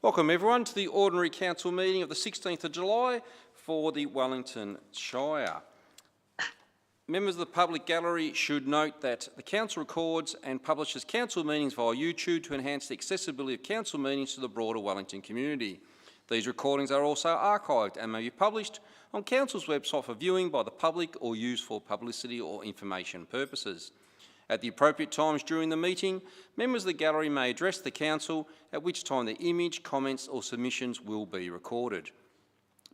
Welcome everyone to the Ordinary Council meeting of the 16th of July for the Wellington Shire. Members of the public gallery should note that the Council records and publishes Council meetings via YouTube to enhance the accessibility of Council meetings to the broader Wellington community. These recordings are also archived and may be published on Council's website for viewing by the public or used for publicity or information purposes. At the appropriate times during the meeting, members of the gallery may address the Council, at which time their image, comments or submissions will be recorded.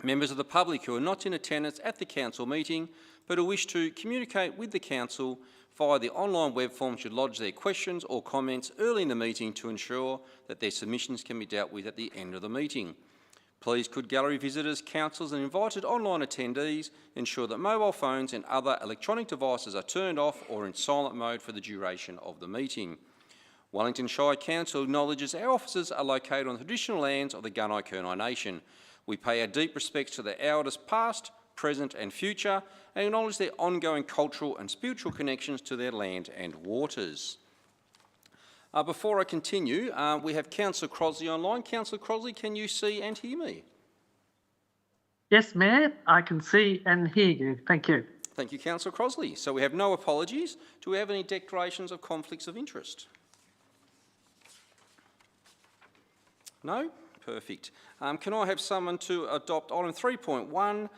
Members of the public who are not in attendance at the Council meeting but who wish to communicate with the Council via the online web form should lodge their questions or comments early in the meeting to ensure that their submissions can be dealt with at the end of the meeting. Please could gallery visitors, councillors and invited online attendees ensure that mobile phones and other electronic devices are turned off or in silent mode for the duration of the meeting. Wellington Shire Council acknowledges our offices are located on the traditional lands of the Gunai-Kurnai Nation. We pay our deep respects to their elders past, present and future and acknowledge their ongoing cultural and spiritual connections to their land and waters. Before I continue, we have Councillor Crosley online. Councillor Crosley, can you see and hear me? Yes, Mayor, I can see and hear you. Thank you. Thank you, Councillor Crosley. So we have no apologies. Do we have any declarations of conflicts of interest? No? Perfect. Can I have someone to adopt item 3.1,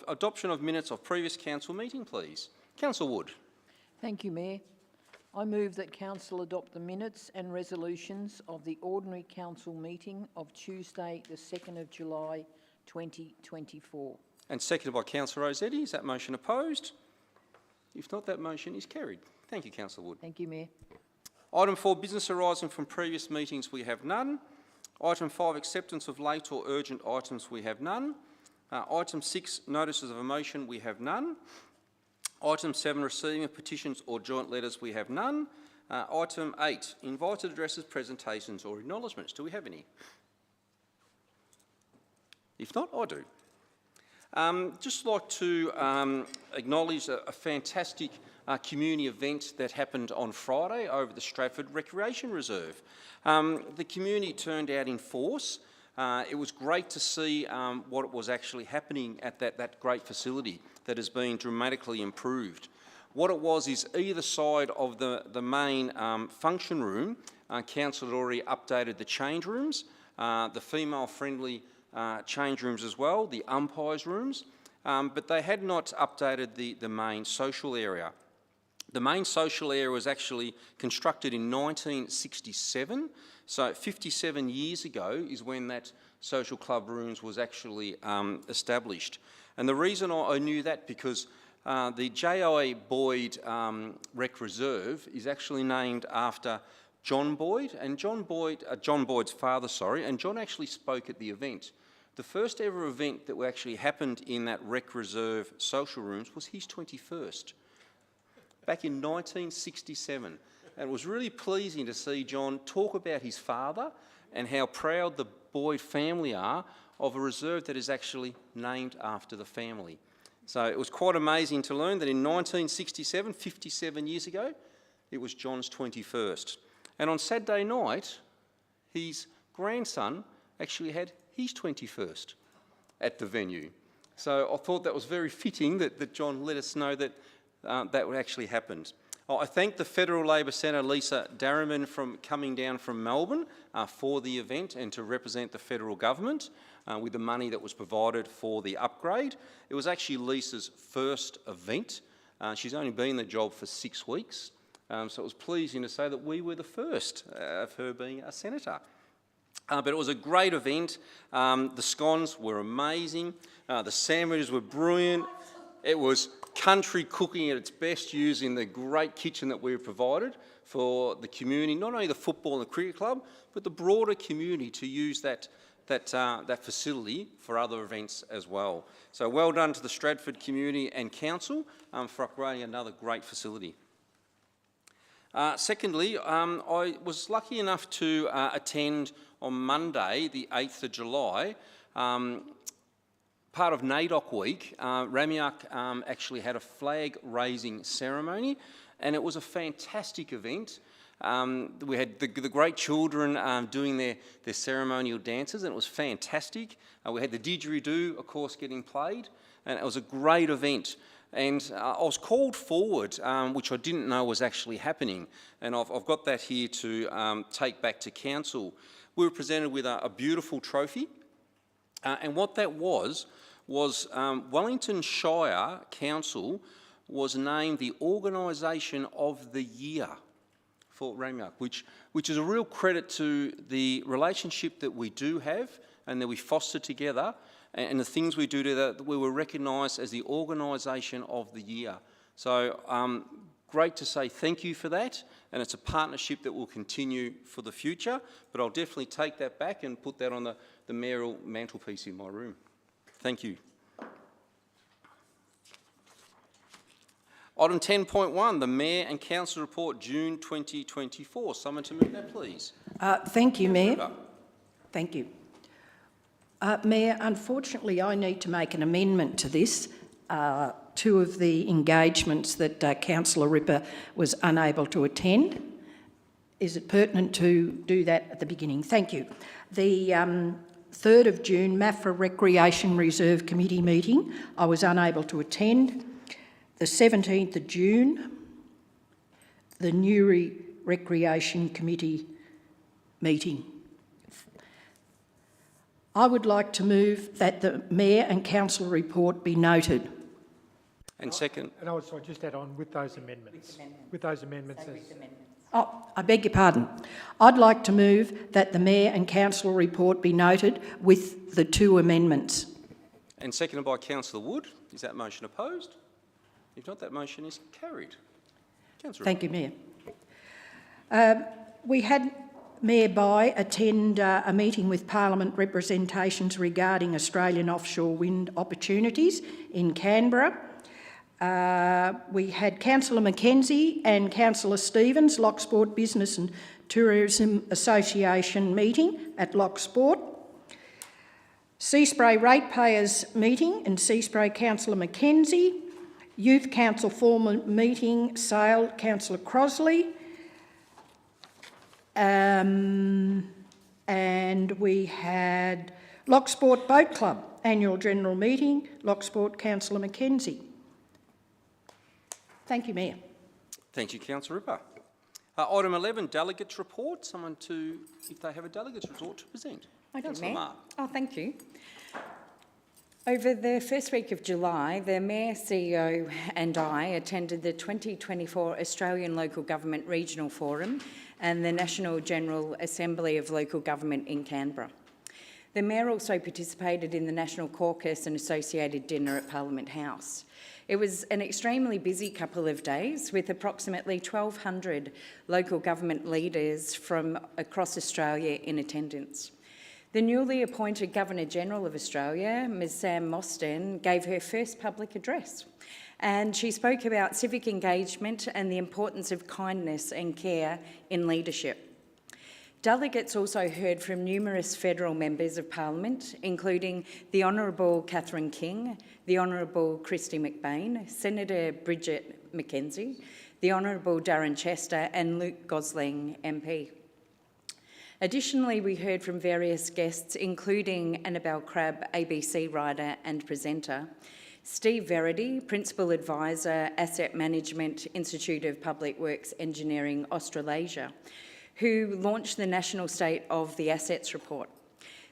adoption of minutes of previous council meeting, please? Councillor Wood. Thank you, Mayor. I move that Council adopt the minutes and resolutions of the Ordinary Council meeting of Tuesday the 2nd of July 2024. And seconded by Councillor Rossetti. Is that motion opposed? If not, that motion is carried. Thank you, Councillor Wood. Thank you, Mayor. Item 4, business arising from previous meetings, we have none. Item 5, acceptance of late or urgent items, we have none. Item 6, notices of a motion, we have none. Item 7, receiving of petitions or joint letters, we have none. Item 8, invited addresses, presentations or acknowledgements. Do we have any? If not, I do. Just like to acknowledge a fantastic community event that happened on Friday over the Stratford Recreation Reserve. The community turned out in force. It was great to see what was actually happening at that great facility that has been dramatically improved. What it was is either side of the main function room, Council had already updated the change rooms, the female-friendly change rooms as well, the umpires' rooms, but they had not updated the main social area. The main social area was actually constructed in 1967, so 57 years ago is when that social club rooms was actually established. And the reason I knew that because the J.I. Boyd Rec Reserve is actually named after John Boyd, and John Boyd's father, and John actually spoke at the event. The first ever event that actually happened in that Rec Reserve social rooms was his 21st. Back in 1967, and it was really pleasing to see John talk about his father and how proud the Boyd family are of a reserve that is actually named after the family. So it was quite amazing to learn that in 1967, 57 years ago, it was John's 21st. And on Saturday night, his grandson actually had his 21st at the venue. So I thought that was very fitting that John let us know that that actually happened. I thank the Federal Labor Senator Lisa Darriman for coming down from Melbourne for the event and to represent the federal government with the money that was provided for the upgrade. It was actually Lisa's first event. She's only been in the job for 6 weeks, so it was pleasing to say that we were the first of her being a senator. But it was a great event. The scones were amazing. The sandwiches were brilliant. It was country cooking at its best using the great kitchen that we were provided for the community, not only the football and the cricket club, but the broader community to use that facility for other events as well. So well done to the Stratford community and council for upgrading another great facility. Secondly, I was lucky enough to attend on Monday, the 8th of July, part of NAIDOC Week. Ramiak actually had a flag raising ceremony and it was a fantastic event. We had the great children doing their ceremonial dances, and it was fantastic. We had the didgeridoo, of course, getting played, and it was a great event. And I was called forward, which I didn't know was actually happening, and I've got that here to take back to council. We were presented with a beautiful trophy, and what that was Wellington Shire Council was named the Organisation of the Year for Ramiak, which is a real credit to the relationship that we do have and that we foster together, and the things we do together. We were recognised as the Organisation of the Year. So great to say thank you for that, and it's a partnership that will continue for the future, but I'll definitely take that back and put that on the mayoral mantelpiece in my room. Thank you. Item 10.1, the Mayor and Council Report, June 2024. Someone to move that, please. Thank you, Mayor. Thank you. Mayor, unfortunately, I need to make an amendment to this. Two of the engagements that Councillor Ripper was unable to attend. Is it pertinent to do that at the beginning? Thank you. The 3rd of June, Maffra Recreation Reserve Committee meeting, I was unable to attend. The 17th of June, the Newry Recreation Committee meeting. I would like to move that the Mayor and Council report be noted. And second. And I would just add on with those amendments. With those amendments. Oh, I beg your pardon. I'd like to move that the Mayor and Council report be noted with the 2 amendments. And seconded by Councillor Wood. Is that motion opposed? If not, that motion is carried. Councillor. Thank you, Mayor. We had Mayor Bai attend a meeting with Parliament representations regarding Australian offshore wind opportunities in Canberra. We had Councillor Mackenzie and Councillor Stevens, Locksport Business and Tourism Association meeting at Locksport. Seaspray Ratepayers meeting in Seaspray, Councillor Mackenzie. Youth Council formal meeting, Sale, Councillor Crosley. And we had Locksport Boat Club annual general meeting, Locksport, Councillor Mackenzie. Thank you, Mayor. Thank you, Councillor Ripper. Item 11, Delegates Report. Someone to, if they have a Delegates Report to present. Councillor Marr. Oh, thank you. Over the first week of July, the Mayor, CEO and I attended the 2024 Australian Local Government Regional Forum and the National General Assembly of Local Government in Canberra. The Mayor also participated in the National Caucus and associated dinner at Parliament House. It was an extremely busy couple of days with approximately 1,200 local government leaders from across Australia in attendance. The newly appointed Governor-General of Australia, Ms Sam Mostyn, gave her first public address, and she spoke about civic engagement and the importance of kindness and care in leadership. Delegates also heard from numerous federal members of Parliament, including the Honourable Catherine King, the Honourable Christy McBain, Senator Bridget McKenzie, the Honourable Darren Chester and Luke Gosling MP. Additionally, we heard from various guests, including Annabelle Crabb, ABC writer and presenter, Steve Verity, Principal Advisor, Asset Management, Institute of Public Works Engineering, Australasia, who launched the National State of the Assets Report.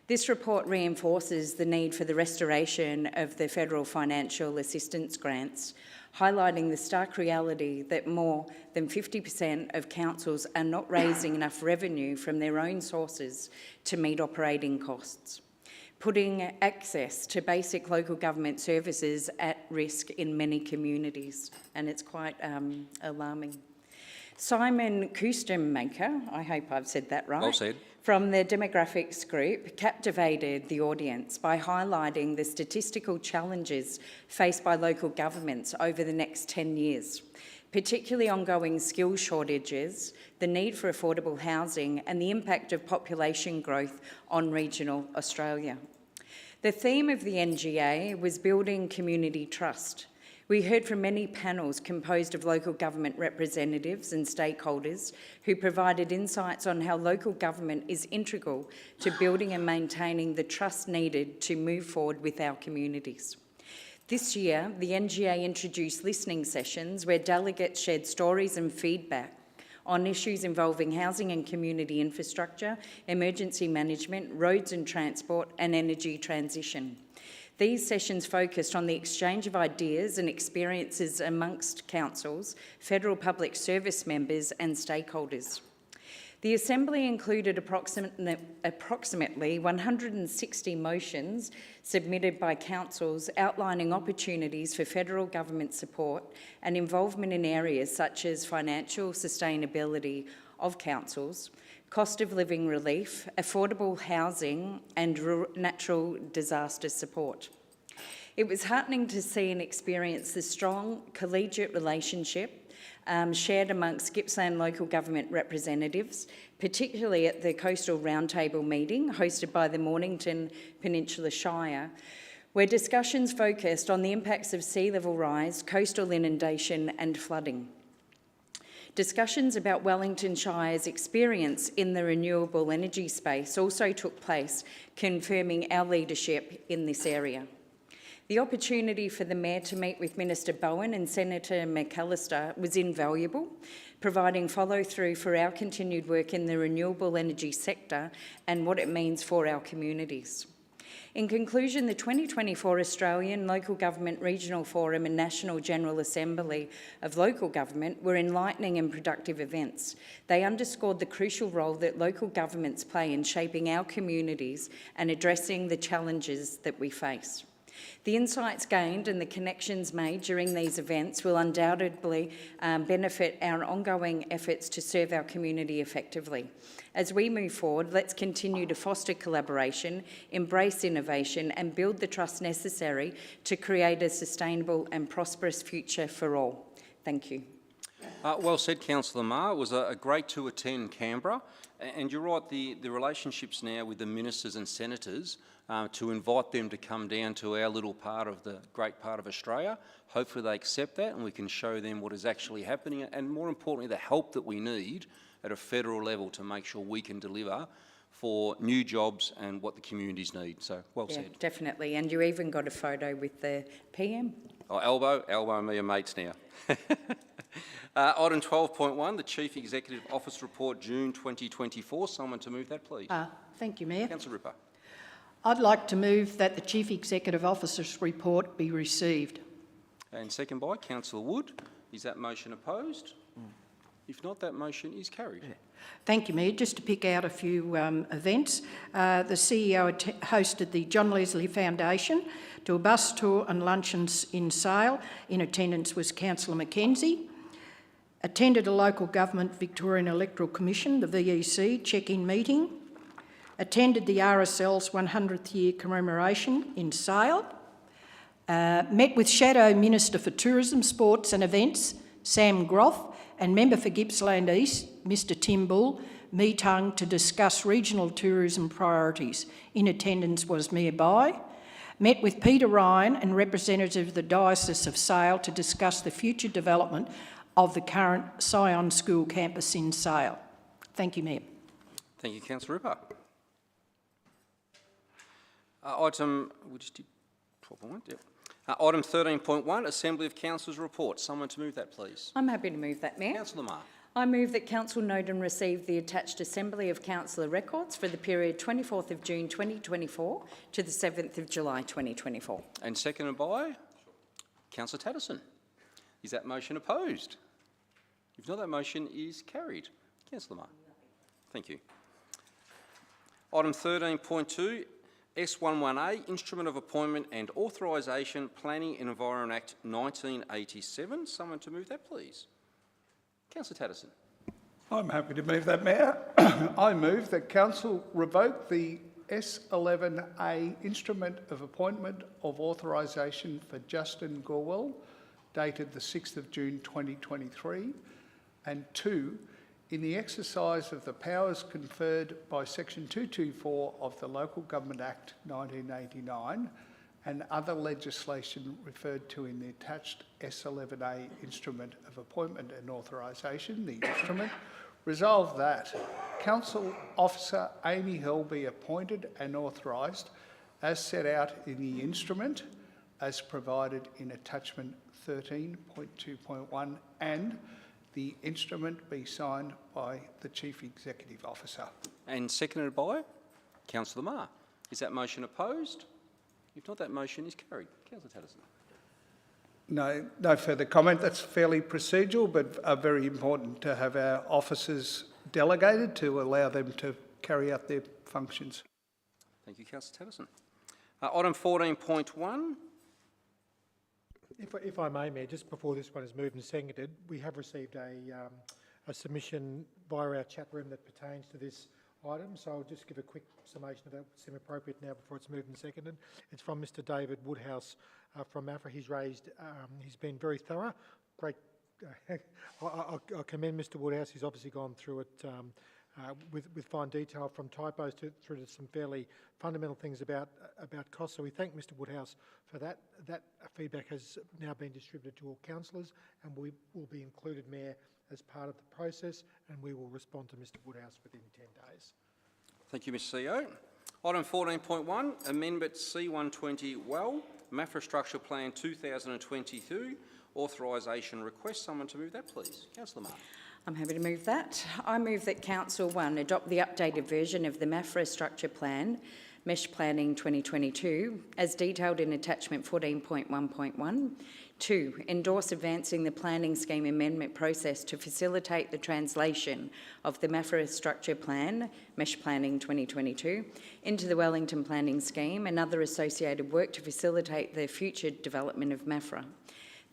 This report reinforces the need for the restoration of the federal financial assistance grants, highlighting the stark reality that more than 50% of councils are not raising enough revenue from their own sources to meet operating costs, putting access to basic local government services at risk in many communities, and it's quite alarming. Simon Kustenmaker, I hope I've said that right. Well said. From the demographics group, captivated the audience by highlighting the statistical challenges faced by local governments over the next 10 years, particularly ongoing skills shortages, the need for affordable housing, and the impact of population growth on regional Australia. The theme of the NGA was building community trust, We heard from many panels composed of local government representatives and stakeholders who provided insights on how local government is integral to building and maintaining the trust needed to move forward with our communities. This year, the NGA introduced listening sessions where delegates shared stories and feedback on issues involving housing and community infrastructure, emergency management, roads and transport, and energy transition. These sessions focused on the exchange of ideas and experiences amongst councils, federal public service members and stakeholders. The Assembly included approximately 160 motions submitted by councils outlining opportunities for federal government support and involvement in areas such as financial sustainability of councils, cost of living relief, affordable housing and natural disaster support. It was heartening to see and experience the strong collegiate relationship shared amongst Gippsland local government representatives, particularly at the Coastal Roundtable meeting hosted by the Mornington Peninsula Shire, where discussions focused on the impacts of sea level rise, coastal inundation and flooding. Discussions about Wellington Shire's experience in the renewable energy space also took place, confirming our leadership in this area. The opportunity for the Mayor to meet with Minister Bowen and Senator McAllister was invaluable, providing follow-through for our continued work in the renewable energy sector and what it means for our communities. In conclusion, the 2024 Australian Local Government Regional Forum and National General Assembly of Local Government were enlightening and productive events. They underscored the crucial role that local governments play in shaping our communities and addressing the challenges that we face. The insights gained and the connections made during these events will undoubtedly benefit our ongoing efforts to serve our community effectively. As we move forward, let's continue to foster collaboration, embrace innovation and build the trust necessary to create a sustainable and prosperous future for all. Thank you. Well said, Councillor Marr. It was great to attend Canberra. And you're right, the relationships now with the ministers and senators, to invite them to come down to our little part of the great part of Australia. Hopefully they accept that and we can show them what is actually happening and, more importantly, the help that we need at a federal level to make sure we can deliver for new jobs and what the communities need. So, well said. Definitely. And you even got a photo with the PM. Oh, elbow me are mates now. Item 12.1, the Chief Executive Office Report, June 2024. Someone to move that, please. Thank you, Mayor. Councillor Ripper. I'd like to move that the Chief Executive Officer's report be received. And second by Councillor Wood. Is that motion opposed? If not, that motion is carried. Thank you, Mayor. Just to pick out a few events, the CEO hosted the John Leslie Foundation to a bus tour and luncheons in Sale. In attendance was Councillor Mackenzie. Attended a local government Victorian Electoral Commission, the VEC, check-in meeting. Attended the RSL's 100th year commemoration in Sale. Met with Shadow Minister for Tourism, Sports and Events, Sam Groff, and Member for Gippsland East, Mr Tim Bull, Meetung, to discuss regional tourism priorities. In attendance was Mayor Bai. Met with Peter Ryan and representative of the Diocese of Sale to discuss the future development of the current Sion School campus in Sale. Thank you, Mayor. Thank you, Councillor Ripper. Item 13.1, Assembly of Councillors Report. Someone to move that, please. I'm happy to move that, Mayor. Councillor Marr. I move that Council note and receive the attached Assembly of Councillor records for the period 24th of June 2024 to the 7th of July 2024. And seconded by Councillor Tatterson. Is that motion opposed? If not, that motion is carried. Councillor Marr. Thank you. Item 13.2, S11A, Instrument of Appointment and Authorisation, Planning and Environment Act 1987. Someone to move that, please. Councillor Tatterson. I'm happy to move that, Mayor. I move that Council revoke the S11A Instrument of Appointment of Authorisation for Justin Gorwell, dated the 6th of June 2023, and 2, in the exercise of the powers conferred by Section 224 of the Local Government Act 1989 and other legislation referred to in the attached S11A Instrument of Appointment and Authorisation, the instrument, resolve that Council Officer Amy Hill be appointed and authorised as set out in the instrument as provided in attachment 13.2.1 and the instrument be signed by the Chief Executive Officer. And seconded by Councillor Marr. Is that motion opposed? If not, that motion is carried. Councillor Tatterson. No further comment. That's fairly procedural, but very important to have our officers delegated to allow them to carry out their functions. Thank you, Councillor Tatterson. Item 14.1. If I may, Mayor, just before this one is moved and seconded, we have received a submission via our chat room that pertains to this item, so I'll just give a quick summation of that. It seems appropriate now before it's moved and seconded. It's from Mr. David Woodhouse from Maffra. He's been very thorough. Great. I'll commend Mr. Woodhouse. He's obviously gone through it with fine detail, from typos through to some fairly fundamental things about costs. So we thank Mr. Woodhouse for that. That feedback has now been distributed to all councillors and will be included, Mayor, as part of the process, and we will respond to Mr. Woodhouse within 10 days. Thank you, Mr. CEO. Item 14.1, Amendment C120 Well, Maffra Structure Plan 2022, Authorisation Request. Someone to move that, please. Councillor Marr. I'm happy to move that. I move that Council 1 adopt the updated version of the Maffra Structure Plan, Mesh Planning 2022, as detailed in Attachment 14.1.1. 2, endorse advancing the planning scheme amendment process to facilitate the translation of the Maffra Structure Plan, Mesh Planning 2022, into the Wellington Planning Scheme and other associated work to facilitate the future development of Maffra.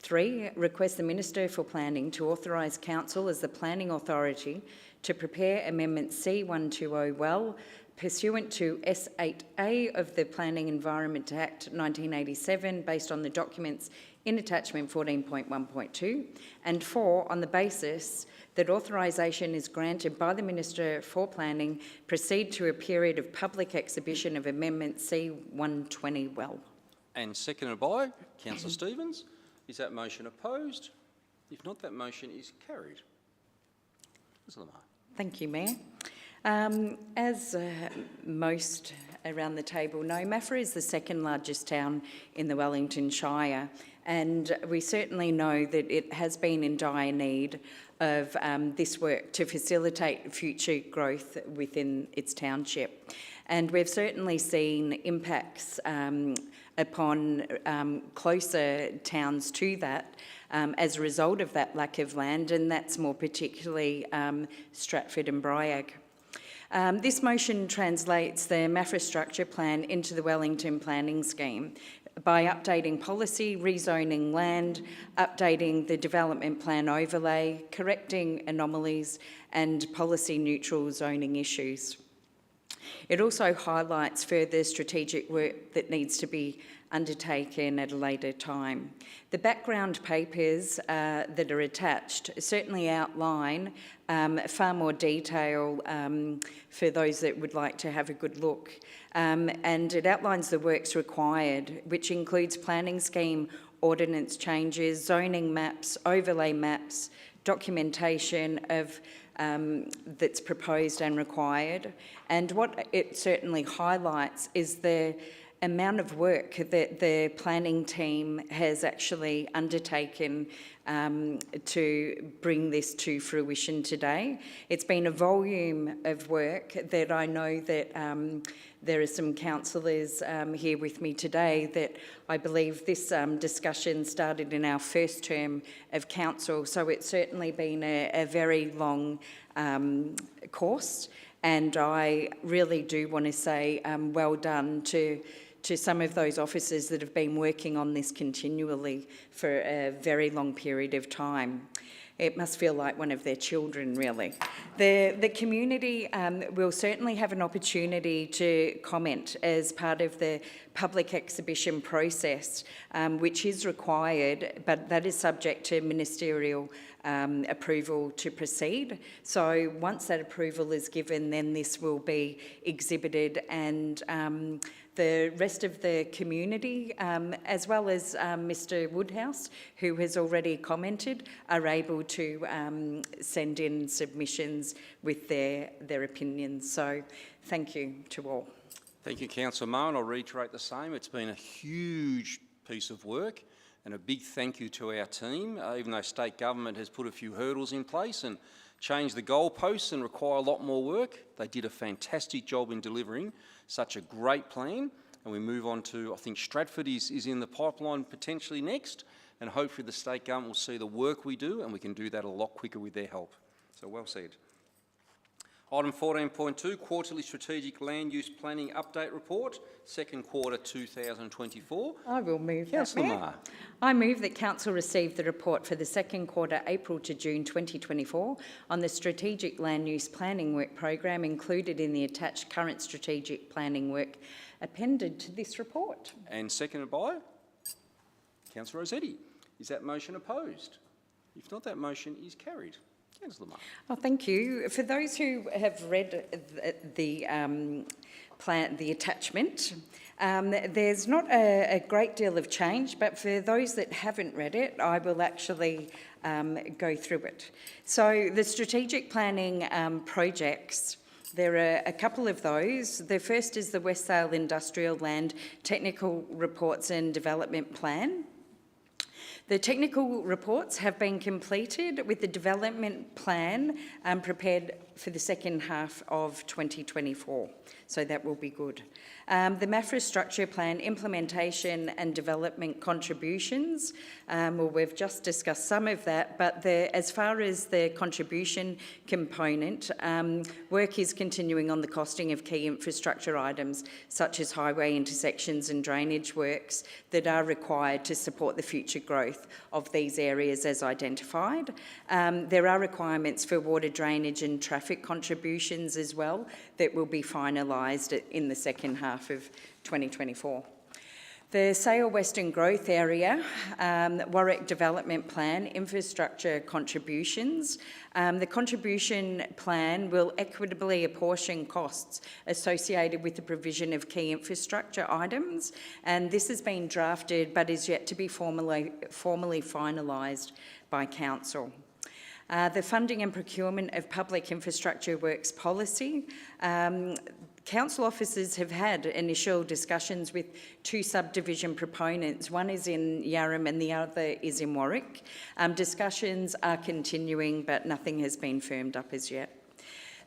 3, request the Minister for Planning to authorise Council as the planning authority to prepare Amendment C120 Well pursuant to S8A of the Planning Environment Act 1987 based on the documents in Attachment 14.1.2, and 4, on the basis that authorisation is granted by the Minister for Planning, proceed to a period of public exhibition of Amendment C120 Well. And seconded by Councillor Stevens. Is that motion opposed? If not, that motion is carried. Councillor Marr. Thank you, Mayor. As most around the table know, Maffra is the second largest town in the Wellington Shire, and we certainly know that it has been in dire need of this work to facilitate future growth within its township. And we've certainly seen impacts upon closer towns to that as a result of that lack of land, and that's more particularly Stratford and Briag. This motion translates the Maffra Structure Plan into the Wellington Planning Scheme by updating policy, rezoning land, updating the development plan overlay, correcting anomalies and policy-neutral zoning issues. It also highlights further strategic work that needs to be undertaken at a later time. The background papers that are attached certainly outline far more detail for those that would like to have a good look. And it outlines the works required, which includes planning scheme, ordinance changes, zoning maps, overlay maps, documentation of that's proposed and required. And what it certainly highlights is the amount of work that the planning team has actually undertaken to bring this to fruition today. It's been a volume of work that I know that there are some councillors here with me today that I believe this discussion started in our first term of council, so it's certainly been a very long course, and I really do want to say well done to some of those officers that have been working on this continually for a very long period of time. It must feel like one of their children, really. The community will certainly have an opportunity to comment as part of the public exhibition process, which is required, but that is subject to ministerial approval to proceed. So once that approval is given, then this will be exhibited, and the rest of the community, as well as Mr Woodhouse, who has already commented, are able to send in submissions with their opinions. So thank you to all. Thank you, Councillor Moe, and I'll reiterate the same. It's been a huge piece of work, and a big thank you to our team. Even though state government has put a few hurdles in place and changed the goalposts and require a lot more work, they did a fantastic job in delivering such a great plan. And we move on to, I think Stratford is in the pipeline potentially next, and hopefully the state government will see the work we do, and we can do that a lot quicker with their help. So well said. Item 14.2, Quarterly Strategic Land Use Planning Update Report, second quarter 2024. I will move that, Councillor Mayor. Maher. I move that Council receive the report for the second quarter, April to June 2024, on the Strategic Land Use Planning Work Program included in the attached current strategic planning work appended to this report. And seconded by Councillor Rossetti. Is that motion opposed? If not, that motion is carried. Councillor Maher. Oh, thank you. For those who have read the attachment, there's not a great deal of change, but for those that haven't read it, I will actually go through it. So the strategic planning projects, there are a couple of those. The first is the West Sale Industrial Land Technical Reports and Development Plan. The technical reports have been completed with the development plan prepared for the second half of 2024, so that will be good. The Maffra structure plan implementation and development contributions, well, we've just discussed some of that, but as far as the contribution component, work is continuing on the costing of key infrastructure items such as highway intersections and drainage works that are required to support the future growth of these areas as identified. There are requirements for water drainage and traffic contributions as well that will be finalised in the second half of 2024. The Sale Western Growth Area, Warwick Development Plan, infrastructure contributions. The contribution plan will equitably apportion costs associated with the provision of key infrastructure items, and this has been drafted but is yet to be formally finalised by Council. The funding and procurement of public infrastructure works policy. Council officers have had initial discussions with two subdivision proponents. One is in Yarram and the other is in Warwick. Discussions are continuing, but nothing has been firmed up as yet.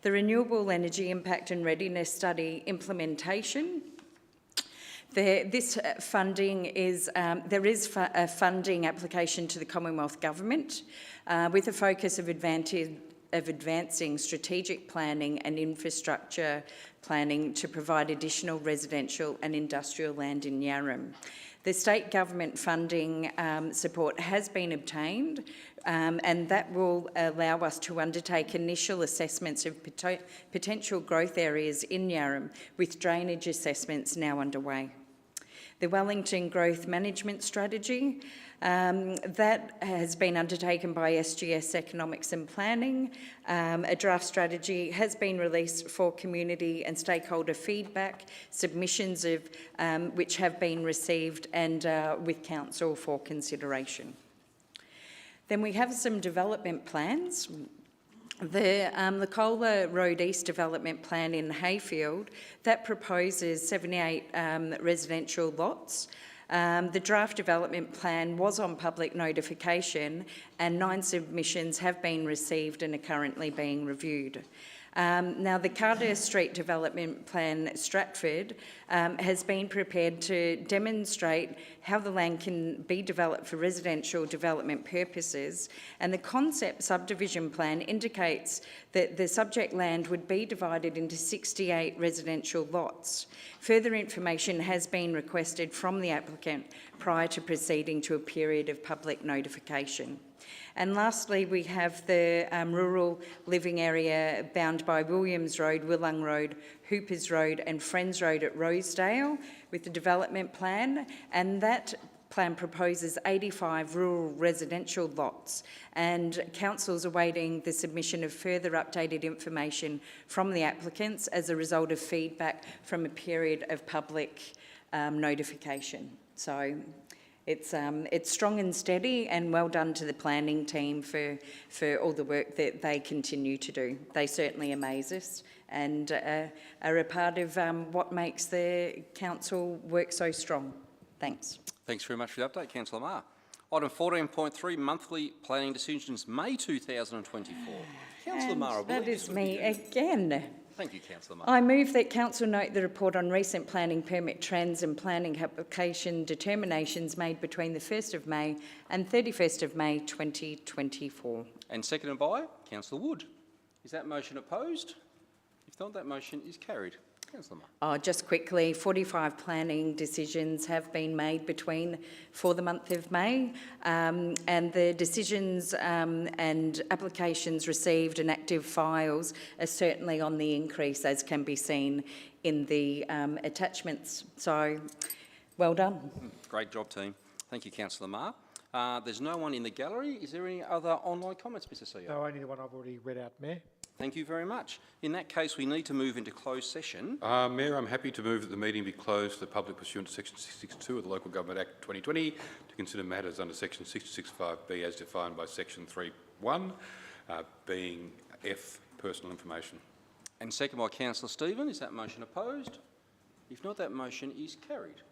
The Renewable Energy Impact and Readiness Study implementation. This funding is, there is a funding application to the Commonwealth Government with a focus of advancing strategic planning and infrastructure planning to provide additional residential and industrial land in Yarram. The state government funding support has been obtained and that will allow us to undertake initial assessments of potential growth areas in Yarram, with drainage assessments now underway. The Wellington Growth Management Strategy, that has been undertaken by SGS Economics and Planning. A draft strategy has been released for community and stakeholder feedback, submissions of which have been received and with Council for consideration. Then we have some development plans. The Cola Road East Development Plan in Hayfield, that proposes 78 residential lots. The draft development plan was on public notification and 9 submissions have been received and are currently being reviewed. Now, the Carter Street Development Plan, Stratford, has been prepared to demonstrate how the land can be developed for residential development purposes, and the concept subdivision plan indicates that the subject land would be divided into 68 residential lots. Further information has been requested from the applicant prior to proceeding to a period of public notification. And lastly, we have the rural living area bound by Williams Road, Willung Road, Hoopers Road and Friends Road at Rosedale with the development plan, and that plan proposes 85 rural residential lots, and council's awaiting the submission of further updated information from the applicants as a result of feedback from a period of public notification. So it's strong and steady, and well done to the planning team for all the work that they continue to do. They certainly amaze us and are a part of what makes the council work so strong. Thanks. Thanks very much for the update, Councillor Marr. Item 14.3, monthly planning decisions, May 2024. Councillor Marr, I believe That this is would be me you. again. Thank you, Councillor Marr. I move that council note the report on recent planning permit trends and planning application determinations made between the 1st of May and 31st of May 2024. And seconded by Councillor Wood. Is that motion opposed? If not, that motion is carried. Councillor Marr. Just quickly, 45 planning decisions have been made for the month of May, and the decisions and applications received and active files are certainly on the increase, as can be seen in the attachments. So, well done. Great job, team. Thank you, Councillor Marr. There's no one in the gallery. Is there any other online comments, Mr CEO? No, only the one I've already read out, Mayor. Thank you very much. In that case, we need to move into closed session. Mayor, I'm happy to move that the meeting be closed to the public pursuant to Section 662 of the Local Government Act 2020 to consider matters under Section 665B as defined by Section 3(1), being F, personal information. And second by Councillor Stephen. Is that motion opposed? If not, that motion is carried.